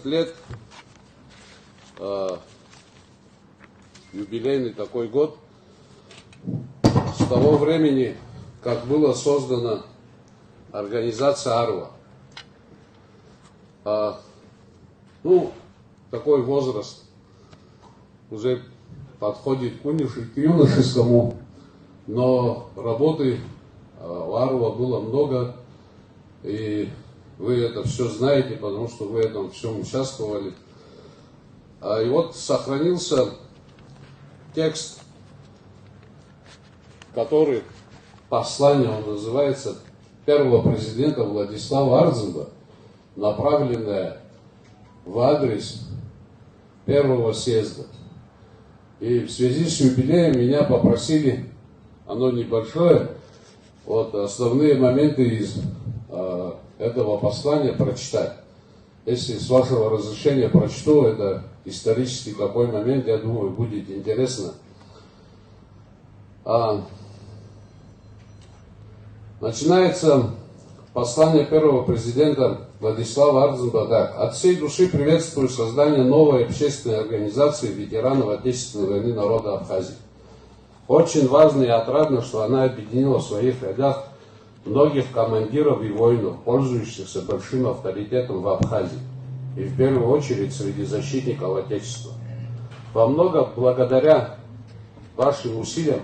Лет, юбилейный такой год, с того времени, как была создана организация Арва. Такой возраст уже подходит к юношескому, но работы у Арва было много, и вы это все знаете, потому что вы в этом всем участвовали. И вот сохранился текст, который, послание, он называется, первого президента Владислава Арзымба, направленное в адрес первого съезда. И в связи с юбилеем меня попросили, оно небольшое, вот основные моменты из этого послания прочитать. Если с вашего разрешения прочту, это исторический такой момент, я думаю, будет интересно. Начинается послание первого президента Владислава Арзымба так. От всей души приветствую создание новой общественной организации ветеранов Отечественной войны народа Абхазии. Очень важно и отрадно, что она объединила в своих рядах многих командиров и воинов, пользующихся большим авторитетом в Абхазии, и в первую очередь среди защитников Отечества. Во многом благодаря вашим усилиям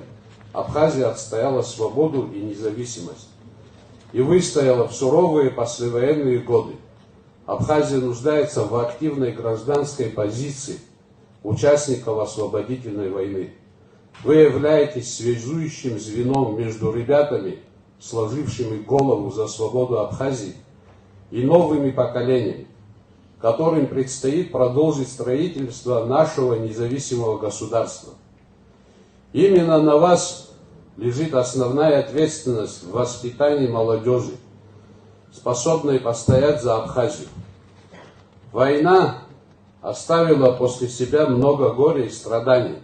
Абхазия отстояла свободу и независимость и выстояла в суровые послевоенные годы. Абхазия нуждается в активной гражданской позиции участников освободительной войны. Вы являетесь связующим звеном между ребятами, сложившими голову за свободу Абхазии, и новыми поколениями, которым предстоит продолжить строительство нашего независимого государства. Именно на вас лежит основная ответственность в воспитании молодежи, способной постоять за Абхазию. Война оставила после себя много горя и страданий.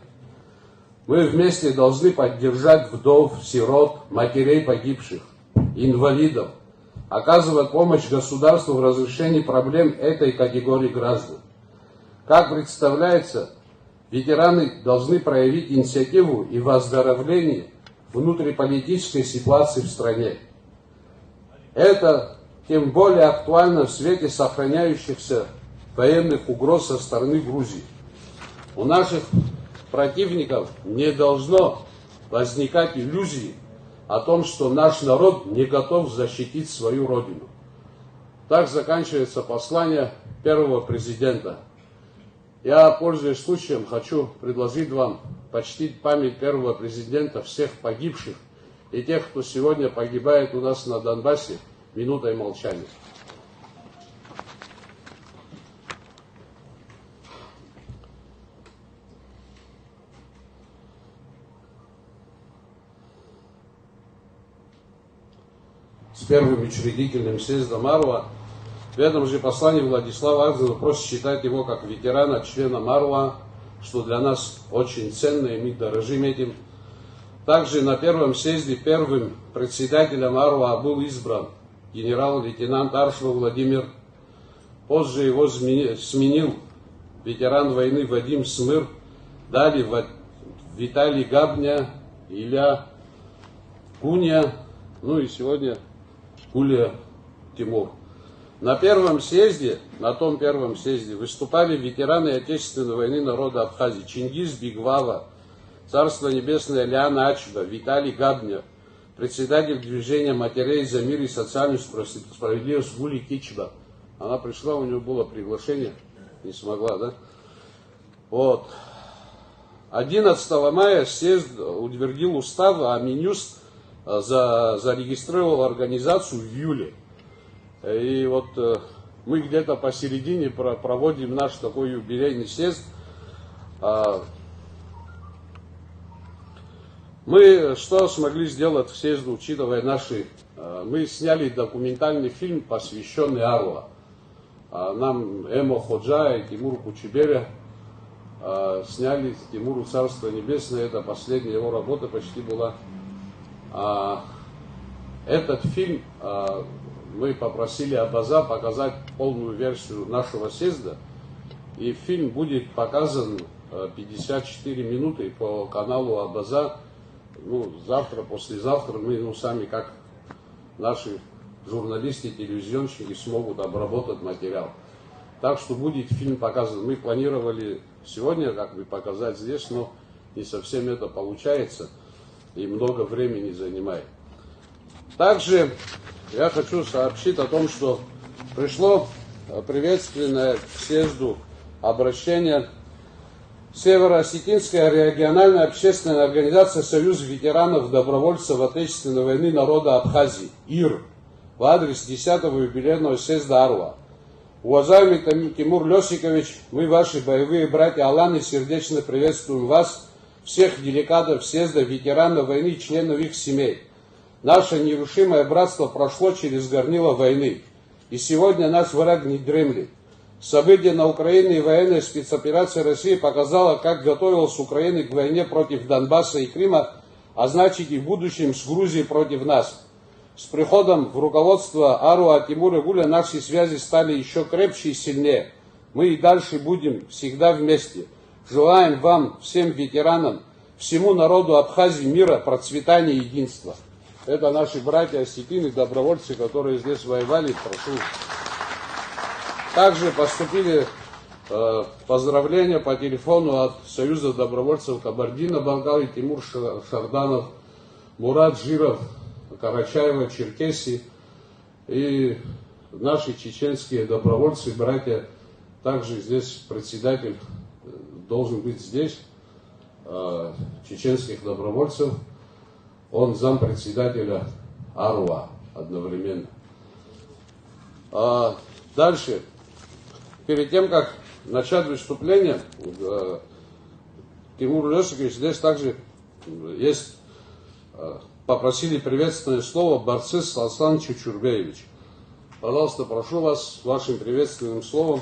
Мы вместе должны поддержать вдов, сирот, матерей погибших, инвалидов, оказывать помощь государству в разрешении проблем этой категории граждан. Как представляется, ветераны должны проявить инициативу и выздоровление внутриполитической ситуации в стране. Это тем более актуально в свете сохраняющихся военных угроз со стороны Грузии. У наших противников не должно возникать иллюзии о том, что наш народ не готов защитить свою родину. Так заканчивается послание первого президента. Я, пользуясь случаем, хочу предложить вам почтить память первого президента, всех погибших и тех, кто сегодня погибает у нас на Донбассе, минутой молчания. С первым учредительным съездом Арва. В этом же послании Владислав Арзымов просит считать его как ветерана, члена Арва, что для нас очень ценно, и мы дорожим этим. Также на первом съезде первым председателем Арва был избран генерал-лейтенант Аршва Владимир. Позже его сменил ветеран войны Вадим Смыр, далее Виталий Габня, Илья Куня, и сегодня Куля Тимур. На том первом съезде выступали ветераны Отечественной войны народа Абхазии: Чингиз Бигвава, Царство Небесное Ляна Ачба, Виталий Габня, председатель движения матерей за мир и социальную справедливость Гули Кичба. Она пришла, у нее было приглашение, не смогла, да? 11 мая съезд утвердил устав, а Минюст зарегистрировал организацию в июле. И мы где-то посередине проводим наш такой юбилейный съезд. Мы что смогли сделать в съезде, учитывая мы сняли документальный фильм, посвященный Арва. Нам Эмо Ходжа и Тимур Кучебеля сняли Тимуру Царство Небесное, это последняя его работа почти была. Этот фильм мы попросили Абаза показать полную версию нашего съезда. И фильм будет показан 54 минуты по каналу Абаза. Ну, завтра, послезавтра мы сами как наши журналисты, телевизионщики смогут обработать материал. Так что будет фильм показан. Мы планировали сегодня как бы показать здесь, но не совсем это получается и много времени занимает. Также я хочу сообщить о том, что пришло приветственное к съезду обращение Северо-Осетинская региональная общественная организация Союз ветеранов добровольцев Отечественной войны народа Абхазии, ИР, в адрес 10-го юбилейного съезда АРУА. Уважаемый Тимур Лёсикович, мы, ваши боевые братья Аланы, сердечно приветствуем вас, всех делегатов съезда, ветеранов войны и членов их семей. Наше нерушимое братство прошло через горнило войны, и сегодня наш враг не дремлет. События на Украине и военная спецоперация России показала, как готовилась Украина к войне против Донбасса и Крыма, а значит и в будущем с Грузией против нас. С приходом в руководство АРУА Тимура Гуля наши связи стали еще крепче и сильнее. Мы и дальше будем всегда вместе. Желаем вам, всем ветеранам, всему народу Абхазии мира, процветания и единства. Это наши братья осетины, добровольцы, которые здесь воевали. Прошу. Также поступили поздравления по телефону от Союза добровольцев Кабардино-Балкарии, Тимур Шарданов, Мурат Жиров, Карачаева, Черкесии и наши чеченские добровольцы, братья. Также здесь председатель должен быть здесь, чеченских добровольцев. Он зампредседателя АРУА одновременно. Дальше. Перед тем, как начать выступление, Тимур Лёсикович, здесь также есть, попросили приветственное слово Барцис Аслан Чучурбеевич. Пожалуйста, прошу вас с вашим приветственным словом